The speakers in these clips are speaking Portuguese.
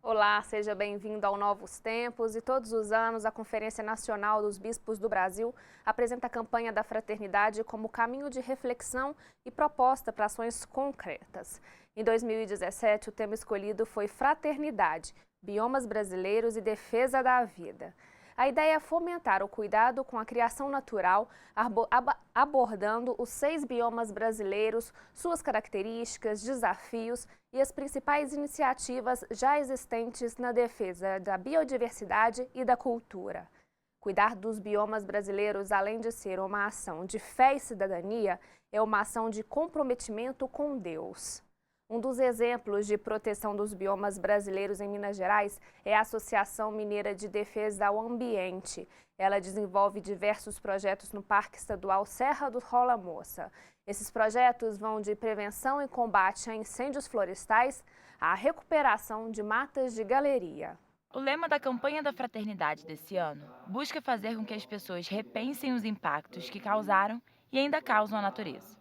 Olá, seja bem-vindo ao Novos Tempos. E todos os anos, a Conferência Nacional dos Bispos do Brasil apresenta a campanha da fraternidade como caminho de reflexão e proposta para ações concretas. Em 2017, o tema escolhido foi Fraternidade, Biomas Brasileiros e Defesa da Vida. A ideia é fomentar o cuidado com a criação natural, abordando os 6 biomas brasileiros, suas características, desafios e as principais iniciativas já existentes na defesa da biodiversidade e da cultura. Cuidar dos biomas brasileiros, além de ser uma ação de fé e cidadania, é uma ação de comprometimento com Deus. Um dos exemplos de proteção dos biomas brasileiros em Minas Gerais é a Associação Mineira de Defesa ao Ambiente. Ela desenvolve diversos projetos no Parque Estadual Serra do Rola Moça. Esses projetos vão de prevenção e combate a incêndios florestais à recuperação de matas de galeria. O lema da campanha da fraternidade desse ano busca fazer com que as pessoas repensem os impactos que causaram e ainda causam à natureza.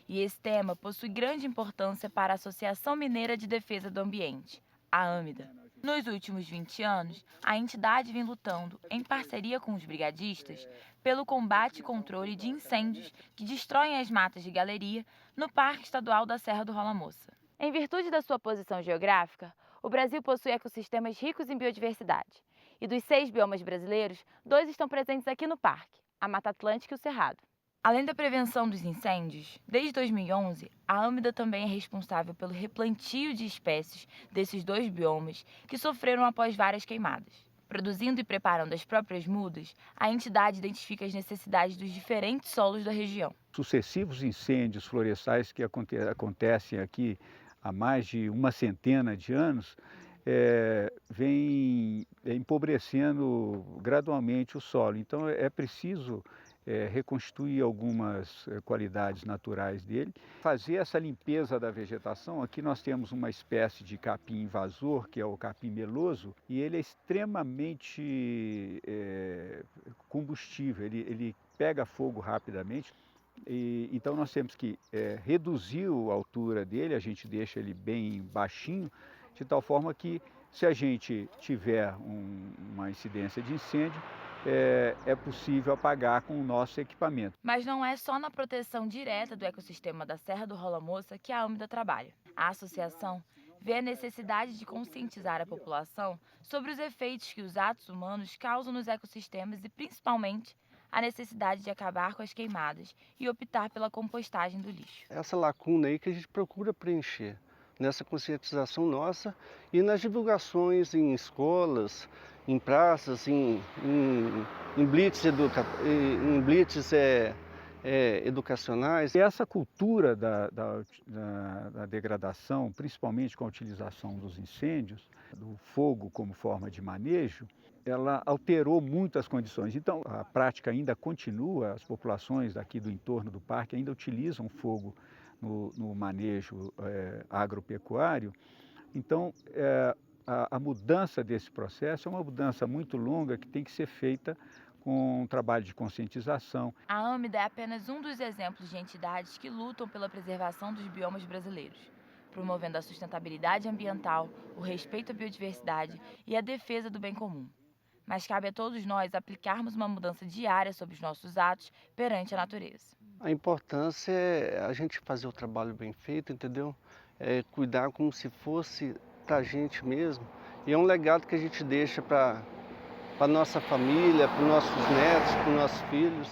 E esse tema possui grande importância para a Associação Mineira de Defesa do Ambiente, a AMIDA. Nos últimos 20 anos, a entidade vem lutando, em parceria com os brigadistas, pelo combate e controle de incêndios que destroem as matas de galeria no Parque Estadual da Serra do Rola Moça. Em virtude da sua posição geográfica, o Brasil possui ecossistemas ricos em biodiversidade. E dos 6 biomas brasileiros, 2 estão presentes aqui no parque, a Mata Atlântica e o Cerrado. Além da prevenção dos incêndios, desde 2011, a AMIDA também é responsável pelo replantio de espécies desses 2 biomas que sofreram após várias queimadas. Produzindo e preparando as próprias mudas, a entidade identifica as necessidades dos diferentes solos da região. Sucessivos incêndios florestais que acontecem aqui há mais de uma centena de anos, vem empobrecendo gradualmente o solo. Então é preciso reconstruir algumas qualidades naturais dele. Fazer essa limpeza da vegetação, aqui nós temos uma espécie de capim invasor, que é o capim meloso, e ele é extremamente combustível, ele pega fogo rapidamente. Então nós temos que reduzir a altura dele, a gente deixa ele bem baixinho, de tal forma que se a gente tiver uma incidência de incêndio, é possível apagar com o nosso equipamento. Mas não é só na proteção direta do ecossistema da Serra do Rola Moça que a AMIDA trabalha. A associação vê a necessidade de conscientizar a população sobre os efeitos que os atos humanos causam nos ecossistemas e, principalmente, a necessidade de acabar com as queimadas e optar pela compostagem do lixo. Essa lacuna aí que a gente procura preencher nessa conscientização nossa e nas divulgações em escolas, em praças, em blitz educacionais. E essa cultura da degradação, principalmente com a utilização dos incêndios, do fogo como forma de manejo, ela alterou muito as condições. Então, a prática ainda continua, as populações daqui do entorno do parque ainda utilizam fogo no manejo agropecuário. Então, a mudança desse processo é uma mudança muito longa que tem que ser feita com um trabalho de conscientização. A AMIDA é apenas um dos exemplos de entidades que lutam pela preservação dos biomas brasileiros, promovendo a sustentabilidade ambiental, o respeito à biodiversidade e a defesa do bem comum. Mas cabe a todos nós aplicarmos uma mudança diária sobre os nossos atos perante a natureza. A importância é a gente fazer o trabalho bem feito, entendeu? Cuidar como se fosse pra gente mesmo. E é um legado que a gente deixa para a nossa família, para os nossos netos, para os nossos filhos.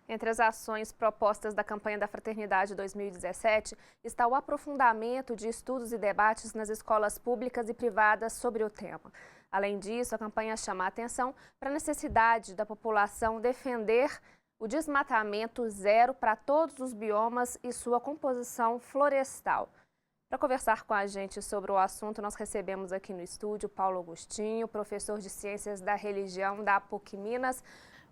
Entre as ações propostas da campanha da Fraternidade 2017 está o aprofundamento de estudos e debates nas escolas públicas e privadas sobre o tema. Além disso, a campanha chama a atenção para a necessidade da população defender o desmatamento zero para todos os biomas e sua composição florestal. Para conversar com a gente sobre o assunto, nós recebemos aqui no estúdio Paulo Agostinho, professor de Ciências da Religião da PUC Minas.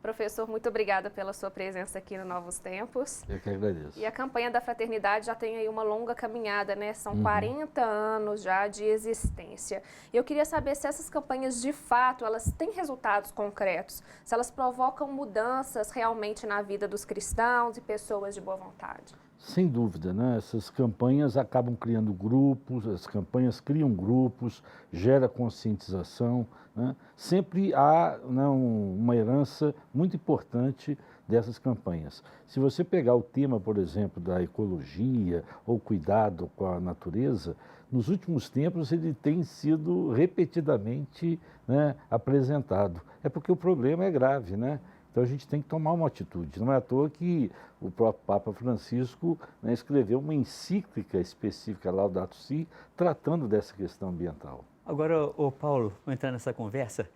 Professor, muito obrigada pela sua presença aqui no Novos Tempos. Eu que agradeço. E a campanha da Fraternidade já tem aí uma longa caminhada, né? São 40 anos já de existência. E eu queria saber se essas campanhas, de fato, elas têm resultados concretos, se elas provocam mudanças realmente na vida dos cristãos e pessoas de boa vontade. Sem dúvida, né? Essas campanhas acabam criando grupos, as campanhas criam grupos, gera conscientização, né? Sempre há, né, uma herança muito importante dessas campanhas. Se você pegar o tema, por exemplo, da ecologia ou cuidado com a natureza, nos últimos tempos ele tem sido repetidamente, né, apresentado. É porque o problema é grave, né? Então a gente tem que tomar uma atitude. Não é à toa que o próprio Papa Francisco, né, escreveu uma encíclica específica, Laudato Si, tratando dessa questão ambiental. Agora, ô Paulo, vou entrar nessa conversa.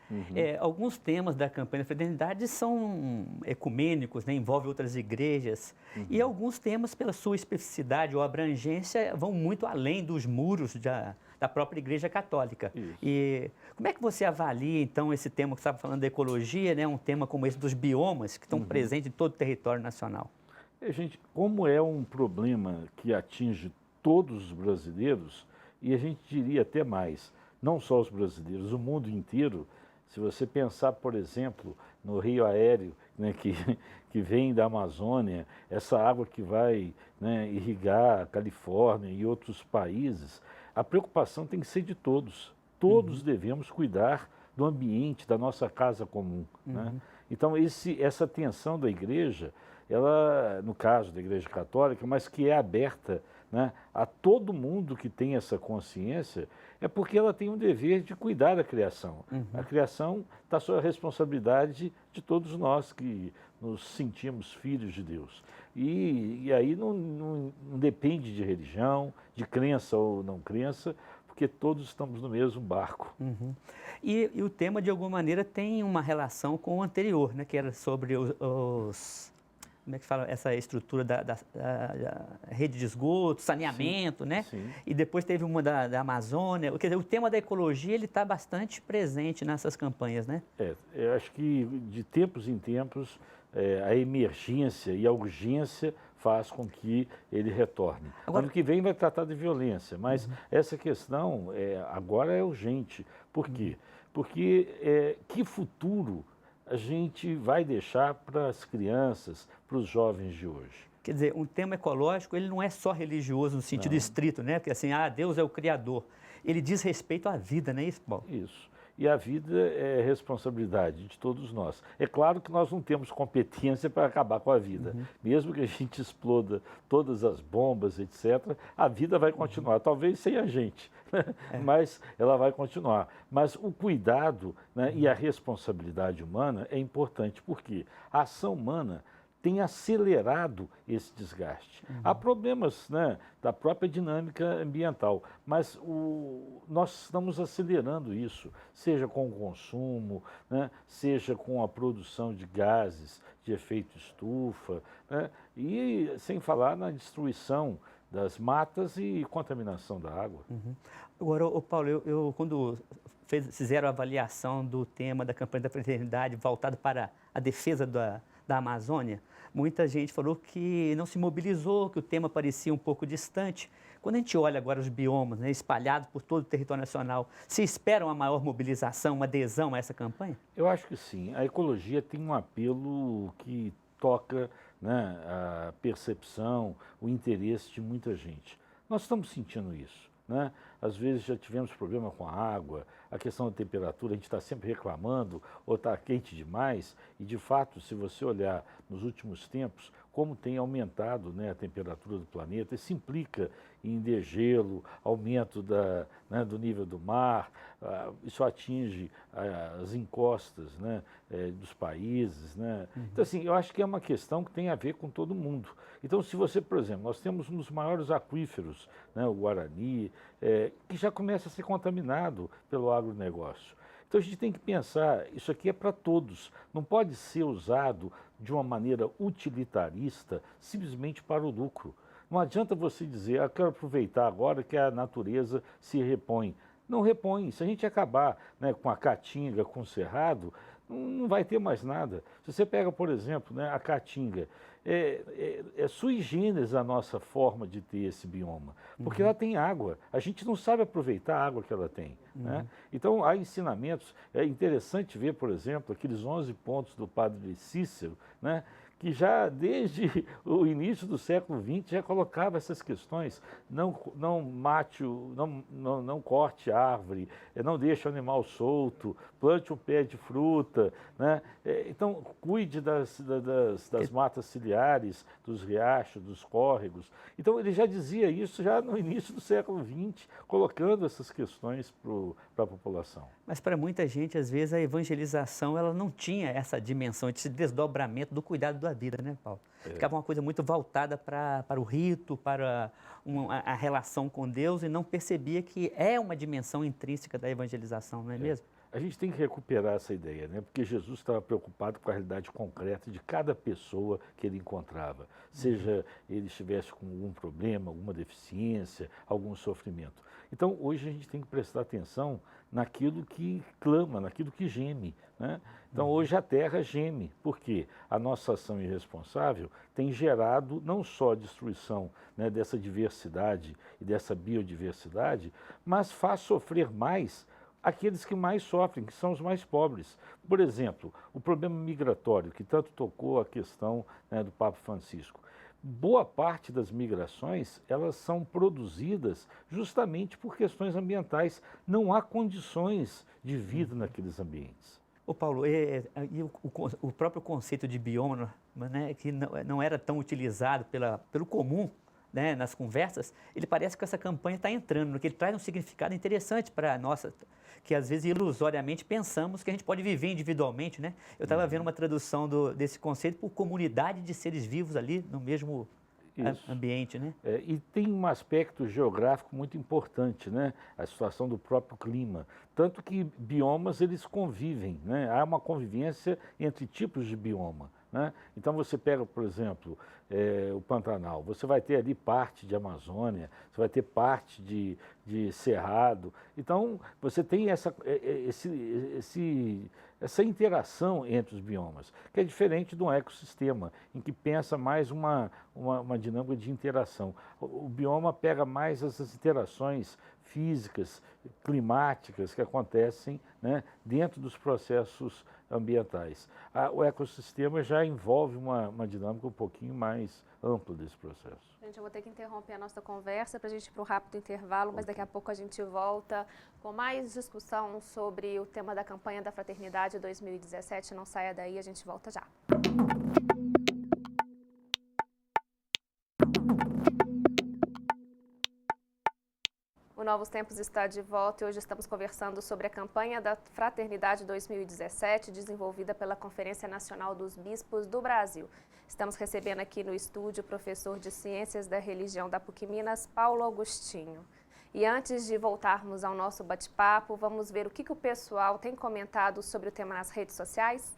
Alguns temas da campanha da fraternidade são ecumênicos, né, envolvem outras igrejas. E alguns temas, pela sua especificidade ou abrangência, vão muito além dos muros da própria Igreja Católica. Isso. E como é que você avalia, então, esse tema que você estava falando da ecologia, né, um tema como esse dos biomas, que estão presentes em todo o território nacional? Gente, como é um problema que atinge todos os brasileiros, e a gente diria até mais, não só os brasileiros, o mundo inteiro. Se você pensar, por exemplo, no rio aéreo, né, que vem da Amazônia, essa água que vai, né, irrigar a Califórnia e outros países, a preocupação tem que ser de todos. Todos devemos cuidar do ambiente, da nossa casa comum, né? Então, essa atenção da igreja, ela, no caso da Igreja Católica, mas que é aberta, né, a todo mundo que tem essa consciência, é porque ela tem um dever de cuidar da criação. A criação está sob a responsabilidade de todos nós que nos sentimos filhos de Deus. E aí não depende de religião, de crença ou não crença, porque todos estamos no mesmo barco. E o tema, de alguma maneira, tem uma relação com o anterior, né, que era sobre como é que fala, essa estrutura da rede de esgoto, saneamento, né? Sim. E depois teve uma da Amazônia. Quer dizer, o tema da ecologia ele está bastante presente nessas campanhas, né? Eu acho que de tempos em tempos a emergência e a urgência faz com que ele retorne. Agora, ano que vem vai tratar de violência, mas essa questão agora é urgente. Por quê? Porque que futuro a gente vai deixar para as crianças, para os jovens de hoje? Quer dizer, um tema ecológico, ele não é só religioso no sentido estrito, né? Porque assim, Deus é o Criador. Ele diz respeito à vida, não é isso, Paulo? Isso. E a vida é responsabilidade de todos nós. É claro que nós não temos competência para acabar com a vida. Mesmo que a gente exploda todas as bombas, etc., a vida vai continuar, talvez sem a gente, né? Mas ela vai continuar. Mas o cuidado, né, e a responsabilidade humana é importante, porque a ação humana tem acelerado esse desgaste. Há problemas, né, da própria dinâmica ambiental, mas nós estamos acelerando isso, seja com o consumo, né, seja com a produção de gases de efeito estufa, né, e sem falar na destruição das matas e contaminação da água. Agora, Paulo, eu quando fizeram a avaliação do tema da campanha da fraternidade voltado para a defesa da Amazônia, muita gente falou que não se mobilizou, que o tema parecia um pouco distante. Quando a gente olha agora os biomas, né, espalhados por todo o território nacional, se espera uma maior mobilização, uma adesão a essa campanha? Eu acho que sim. A ecologia tem um apelo que toca, né, a percepção, o interesse de muita gente. Nós estamos sentindo isso, né? Às vezes já tivemos problema com a água, a questão da temperatura, a gente está sempre reclamando, ou está quente demais, e de fato, se você olhar nos últimos tempos, como tem aumentado, né, a temperatura do planeta, isso implica em degelo, aumento do nível do mar, isso atinge as encostas, né, dos países, né? Então, assim, eu acho que é uma questão que tem a ver com todo mundo. Então, se você, por exemplo, nós temos um dos maiores aquíferos, né, o Guarani, que já começa a ser contaminado pelo agronegócio. Então a gente tem que pensar, isso aqui é para todos, não pode ser usado de uma maneira utilitarista simplesmente para o lucro. Não adianta você dizer, eu quero aproveitar agora que a natureza se repõe. Não repõe. Se a gente acabar, né, com a caatinga, com o cerrado, não vai ter mais nada. Se você pega, por exemplo, né, a caatinga, é sui generis a nossa forma de ter esse bioma, porque ela tem água. A gente não sabe aproveitar a água que ela tem. Né? Então, há ensinamentos. É interessante ver, por exemplo, aqueles 11 pontos do padre Cícero, né, que já desde o início do século XX já colocava essas questões. Não mate, não corte árvore, não deixe o animal solto, plante um pé de fruta. Né? Então, cuide das matas ciliares, dos riachos, dos córregos. Então, ele já dizia isso já no início do século XX, colocando essas questões para a população. Mas para muita gente, às vezes, a evangelização ela não tinha essa dimensão, esse desdobramento do cuidado da vida, né, Paulo? Ficava uma coisa muito voltada para o rito, para a relação com Deus, e não percebia que é uma dimensão intrínseca da evangelização, não é mesmo? A gente tem que recuperar essa ideia, né? Porque Jesus estava preocupado com a realidade concreta de cada pessoa que ele encontrava, seja ele estivesse com algum problema, alguma deficiência, algum sofrimento. Então, hoje a gente tem que prestar atenção naquilo que clama, naquilo que geme. Né? Então, hoje a terra geme, porque a nossa ação irresponsável tem gerado não só a destruição, né, dessa diversidade e dessa biodiversidade, mas faz sofrer mais aqueles que mais sofrem, que são os mais pobres. Por exemplo, o problema migratório, que tanto tocou a questão, né, do Papa Francisco. Boa parte das migrações, elas são produzidas justamente por questões ambientais. Não há condições de vida naqueles ambientes. Ô Paulo, o próprio conceito de bioma, né, que não era tão utilizado pelo comum, né, nas conversas, ele parece que essa campanha está entrando, porque ele traz um significado interessante para a nossa, que às vezes ilusoriamente pensamos que a gente pode viver individualmente, né? Eu estava vendo uma tradução desse conceito por comunidade de seres vivos ali no mesmo ambiente, né? E tem um aspecto geográfico muito importante, né? A situação do próprio clima. Tanto que biomas, eles convivem, né? Há uma convivência entre tipos de bioma. Né? Então você pega, por exemplo, o Pantanal, você vai ter ali parte de Amazônia, você vai ter parte de Cerrado. Então você tem essa interação entre os biomas, que é diferente de um ecossistema, em que pensa mais uma dinâmica de interação. O bioma pega mais essas interações físicas, climáticas que acontecem, né, dentro dos processos ambientais. O ecossistema já envolve uma dinâmica um pouquinho mais ampla desse processo. Gente, eu vou ter que interromper a nossa conversa para a gente ir para o rápido intervalo, mas daqui a pouco a gente volta com mais discussão sobre o tema da campanha da Fraternidade 2017. Não saia daí, a gente volta já. O Novos Tempos está de volta e hoje estamos conversando sobre a campanha da Fraternidade 2017, desenvolvida pela Conferência Nacional dos Bispos do Brasil. Estamos recebendo aqui no estúdio o professor de Ciências da Religião da PUC Minas, Paulo Augustinho. E antes de voltarmos ao nosso bate-papo, vamos ver o que o pessoal tem comentado sobre o tema nas redes sociais?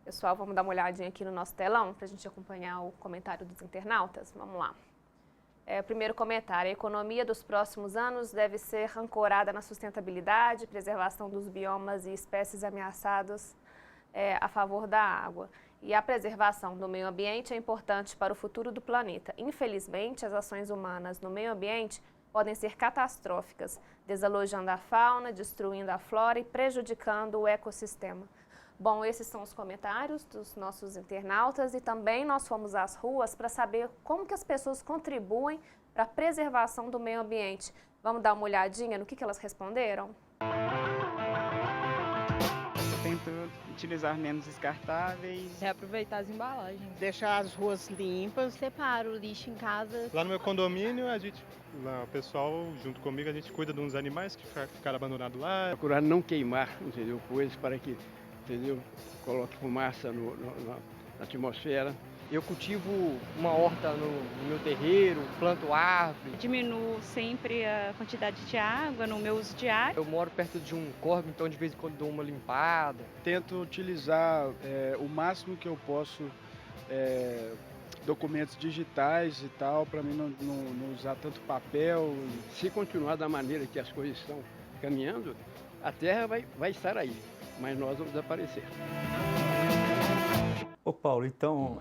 Pessoal, vamos dar uma olhadinha aqui no nosso telão para a gente acompanhar o comentário dos internautas. Vamos lá. O primeiro comentário: a economia dos próximos anos deve ser ancorada na sustentabilidade, preservação dos biomas e espécies ameaçadas a favor da água. E a preservação do meio ambiente é importante para o futuro do planeta. Infelizmente, as ações humanas no meio ambiente podem ser catastróficas, desalojando a fauna, destruindo a flora e prejudicando o ecossistema. Bom, esses são os comentários dos nossos internautas e também nós fomos às ruas para saber como que as pessoas contribuem para a preservação do meio ambiente. Vamos dar uma olhadinha no que elas responderam? Eu tento utilizar menos descartáveis. Reaproveitar as embalagens. Deixar as ruas limpas. Separo o lixo em casa. Lá no meu condomínio, o pessoal, junto comigo, a gente cuida de uns animais que ficaram abandonados lá. Procurar não queimar, entendeu? Coisas para que, entendeu? Coloque fumaça na atmosfera. Eu cultivo uma horta no meu terreiro, planto árvore. Diminuo sempre a quantidade de água no meu uso diário. Eu moro perto de um córrego, então de vez em quando dou uma limpada. Tento utilizar o máximo que eu posso documentos digitais e tal, para mim não usar tanto papel. Se continuar da maneira que as coisas estão caminhando, a Terra vai estar aí, mas nós vamos desaparecer. Ô Paulo, então,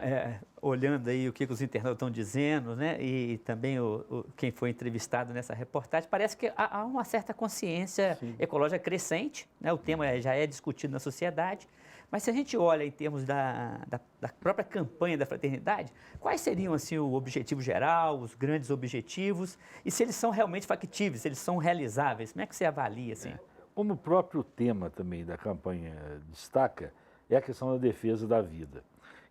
olhando aí o que os internautas estão dizendo, né, e também quem foi entrevistado nessa reportagem, parece que há uma certa consciência ecológica crescente, né, o tema já é discutido na sociedade, mas se a gente olha em termos da própria campanha da fraternidade, quais seriam assim, o objetivo geral, os grandes objetivos, e se eles são realmente factíveis, se eles são realizáveis, como é que você avalia? Assim? Como o próprio tema também da campanha destaca, é a questão da defesa da vida.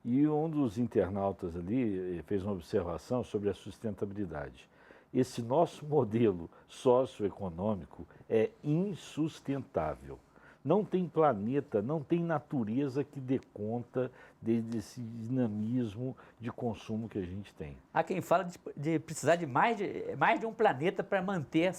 E um dos internautas ali fez uma observação sobre a sustentabilidade. Esse nosso modelo socioeconômico é insustentável. Não tem planeta, não tem natureza que dê conta desse dinamismo de consumo que a gente tem. Há quem fala de precisar de mais de um planeta para manter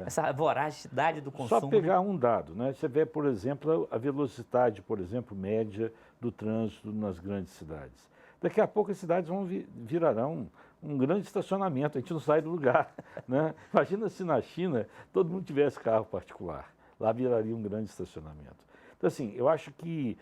essa voracidade do consumo. Só pegar um dado, né? Você vê, por exemplo, a velocidade, por exemplo, média do trânsito nas grandes cidades. Daqui a pouco as cidades virarão um grande estacionamento, a gente não sai do lugar, né? Imagina se na China todo mundo tivesse carro particular. Lá viraria um grande estacionamento. Então, assim, eu acho que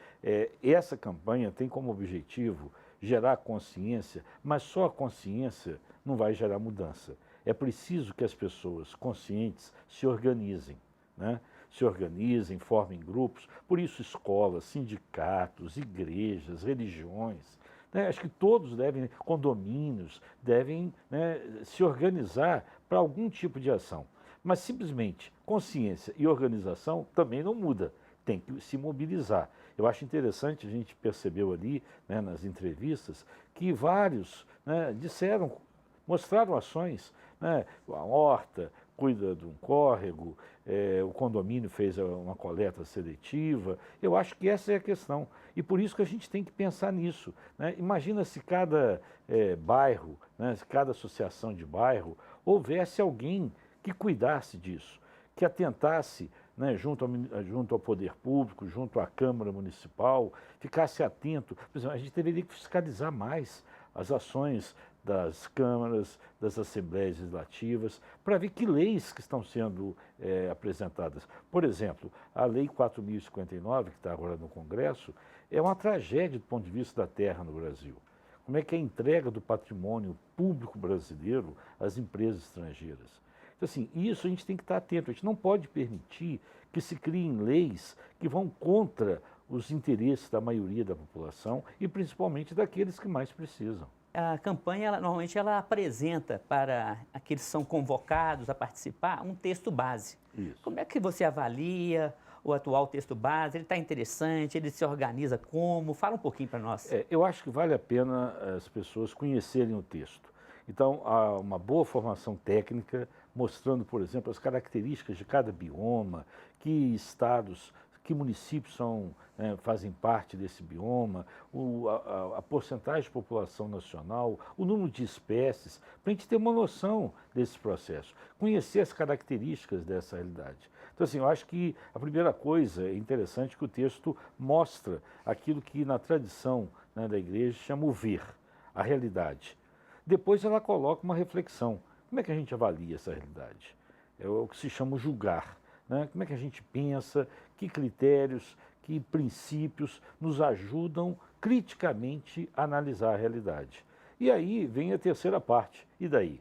essa campanha tem como objetivo gerar consciência, mas só a consciência não vai gerar mudança. É preciso que as pessoas conscientes se organizem, né? Se organizem, formem grupos, por isso escolas, sindicatos, igrejas, religiões. Né? Acho que todos condomínios, devem, né, se organizar para algum tipo de ação. Mas simplesmente consciência e organização também não muda, tem que se mobilizar. Eu acho interessante, a gente percebeu ali, né, nas entrevistas, que vários, né, mostraram ações, né, a horta cuida de um córrego, o condomínio fez uma coleta seletiva. Eu acho que essa é a questão e por isso que a gente tem que pensar nisso, né? Imagina se cada bairro, né, se cada associação de bairro houvesse alguém que cuidasse disso, que atentasse, né, junto ao poder público, junto à Câmara Municipal, ficasse atento. Por exemplo, a gente deveria fiscalizar mais as ações das câmaras, das assembleias legislativas, para ver que leis que estão sendo apresentadas. Por exemplo, a Lei 4.059, que está agora no Congresso, é uma tragédia do ponto de vista da terra no Brasil. Como é que é a entrega do patrimônio público brasileiro às empresas estrangeiras? Então, assim, isso a gente tem que estar atento. A gente não pode permitir que se criem leis que vão contra os interesses da maioria da população e principalmente daqueles que mais precisam. A campanha, normalmente, ela apresenta para aqueles que são convocados a participar um texto base. Isso. Como é que você avalia o atual texto base? Ele está interessante? Ele se organiza como? Fala um pouquinho para nós. Eu acho que vale a pena as pessoas conhecerem o texto. Então, há uma boa formação técnica, mostrando, por exemplo, as características de cada bioma, que estados, que municípios fazem parte desse bioma, a porcentagem de população nacional, o número de espécies, para a gente ter uma noção desse processo, conhecer as características dessa realidade. Então, assim, eu acho que a primeira coisa é interessante que o texto mostra aquilo que na tradição, né, da igreja chama o ver, a realidade. Depois ela coloca uma reflexão. Como é que a gente avalia essa realidade? É o que se chama julgar. Né? Como é que a gente pensa, que critérios, que princípios nos ajudam criticamente a analisar a realidade. E aí vem a terceira parte. E daí?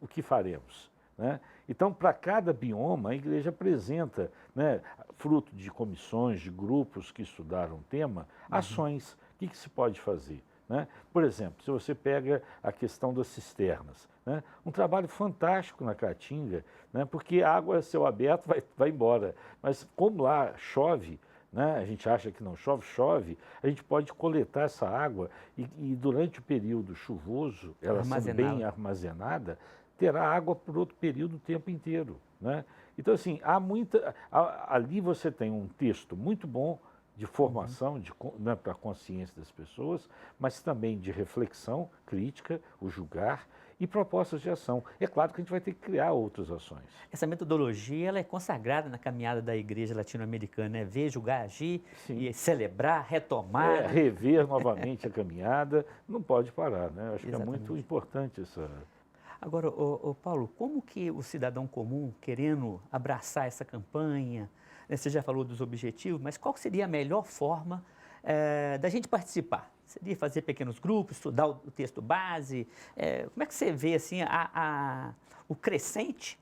O que faremos? Né? Então, para cada bioma, a igreja apresenta, né, fruto de comissões, de grupos que estudaram o tema, ações. O que se pode fazer? Né? Por exemplo, se você pega a questão das cisternas, né? Um trabalho fantástico na Caatinga, né? Porque a água a céu aberto vai embora, mas como lá chove, né? A gente acha que não chove, a gente pode coletar essa água e durante o período chuvoso, ela sendo bem armazenada, terá água por outro período o tempo inteiro. Né? Então, assim, ali você tem um texto muito bom, de formação, né, para a consciência das pessoas, mas também de reflexão crítica, o julgar, e propostas de ação. É claro que a gente vai ter que criar outras ações. Essa metodologia ela é consagrada na caminhada da Igreja Latino-Americana, né? Ver, julgar, agir, e celebrar, retomar. Rever novamente a caminhada, não pode parar, né? Eu acho Exatamente. que é muito importante essa... Agora, Paulo, como que o cidadão comum, querendo abraçar essa campanha, né, você já falou dos objetivos, mas qual seria a melhor forma da gente participar? Seria fazer pequenos grupos, estudar o texto base? Como é que você vê assim, o crescente,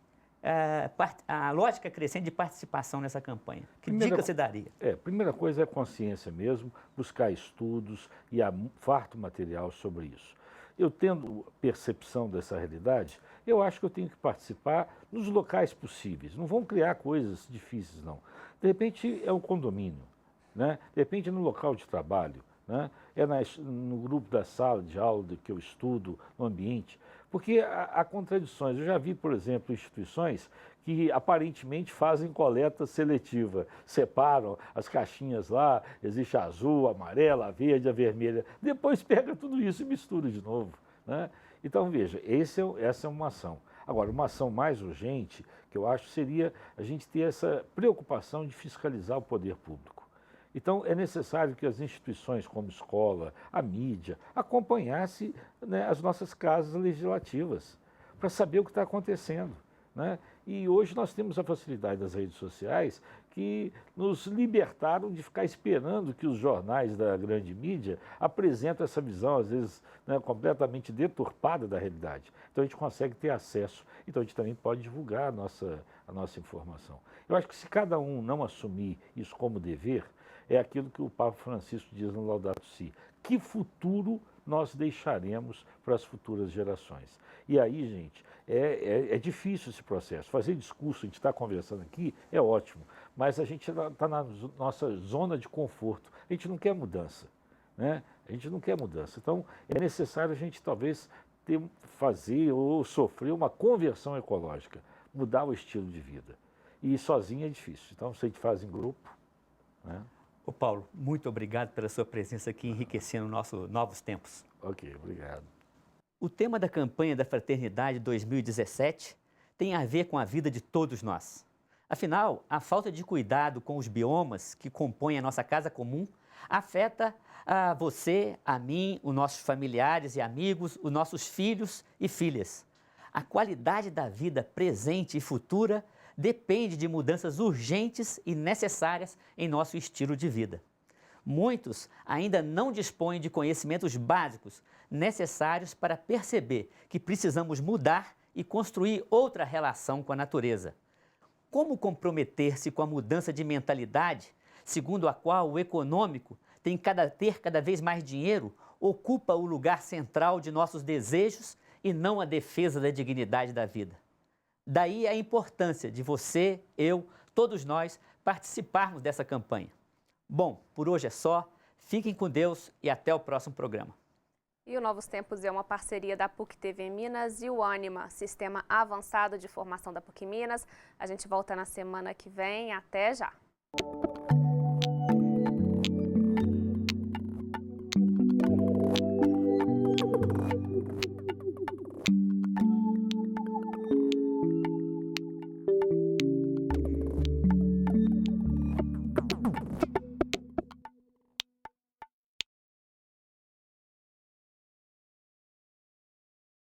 a lógica crescente de participação nessa campanha? Que dica você daria? Primeira coisa é consciência mesmo, buscar estudos e há farto material sobre isso. Eu tendo percepção dessa realidade, eu acho que eu tenho que participar nos locais possíveis. Não vão criar coisas difíceis, não. De repente é um condomínio, né? De repente é no local de trabalho, né? É no grupo da sala de aula que eu estudo, no ambiente. Porque há contradições. Eu já vi, por exemplo, instituições que aparentemente fazem coleta seletiva, separam as caixinhas lá, existe a azul, a amarela, a verde, a vermelha, depois pega tudo isso e mistura de novo, né? Então, veja, essa é uma ação. Agora, uma ação mais urgente, que eu acho, seria a gente ter essa preocupação de fiscalizar o poder público. Então, é necessário que as instituições como escola, a mídia, acompanhassem, né, as nossas casas legislativas, para saber o que está acontecendo, né? E hoje nós temos a facilidade das redes sociais que nos libertaram de ficar esperando que os jornais da grande mídia apresentem essa visão, às vezes, né, completamente deturpada da realidade. Então a gente consegue ter acesso, então a gente também pode divulgar a nossa informação. Eu acho que se cada um não assumir isso como dever, é aquilo que o Papa Francisco diz no Laudato Si. Que futuro nós deixaremos para as futuras gerações? E aí, gente, é difícil esse processo. Fazer discurso, a gente está conversando aqui, é ótimo, mas a gente está na nossa zona de conforto. A gente não quer mudança, né? A gente não quer mudança. Então, é necessário a gente talvez fazer ou sofrer uma conversão ecológica, mudar o estilo de vida. E sozinho é difícil. Então, se a gente faz em grupo, né? Paulo, muito obrigado pela sua presença aqui, enriquecendo nossos novos tempos. Ok, obrigado. O tema da campanha da Fraternidade 2017 tem a ver com a vida de todos nós. Afinal, a falta de cuidado com os biomas que compõem a nossa casa comum afeta a você, a mim, os nossos familiares e amigos, os nossos filhos e filhas. A qualidade da vida presente e futura depende de mudanças urgentes e necessárias em nosso estilo de vida. Muitos ainda não dispõem de conhecimentos básicos necessários para perceber que precisamos mudar e construir outra relação com a natureza. Como comprometer-se com a mudança de mentalidade, segundo a qual o econômico ter cada vez mais dinheiro, ocupa o lugar central de nossos desejos e não a defesa da dignidade da vida? Daí a importância de você, eu, todos nós, participarmos dessa campanha. Bom, por hoje é só. Fiquem com Deus e até o próximo programa. E o Novos Tempos é uma parceria da PUC-TV Minas e o Ânima, Sistema Avançado de Formação da PUC Minas. A gente volta na semana que vem. Até já!